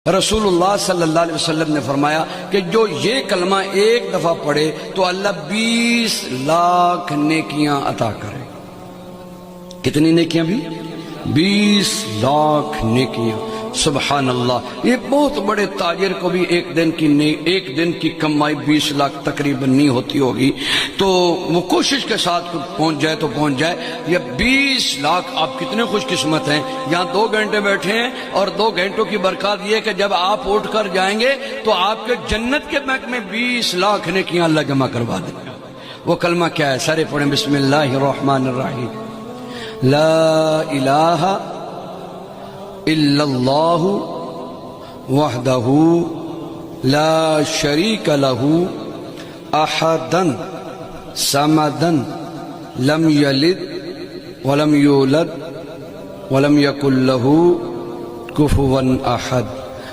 رسول اللہ صلی اللہ علیہ وسلم نے فرمایا کہ جو یہ کلمہ ایک دفعہ پڑھے تو اللہ 20 لاکھ نیکیاں عطا کرے۔ کتنی نیکیاں بھی؟ 20 لاکھ نیکیاں۔ سبحان اللہ۔ یہ بہت بڑے تاجر کو بھی ایک دن کی کمائی 20 لاکھ تقریباً نہیں ہوتی ہوگی، تو وہ کوشش کے ساتھ پہنچ جائے تو پہنچ جائے۔ یہ 20 لاکھ، آپ کتنے خوش قسمت ہیں، یہاں 2 گھنٹے بیٹھے ہیں اور 2 گھنٹوں کی برکات یہ کہ جب آپ اٹھ کر جائیں گے تو آپ کے جنت کے بینک میں 20 لاکھ نیکیاں اللہ جمع کروا دے گا۔ وہ کلمہ کیا ہے؟ سارے پڑھیں، بسم اللہ الرحمن الرحیم۔ لا الہ الا اللہ وحدہ لا شریک لہ احدا صمدا لم یلد ولم یولد ولم یکن لہ کفوا احد۔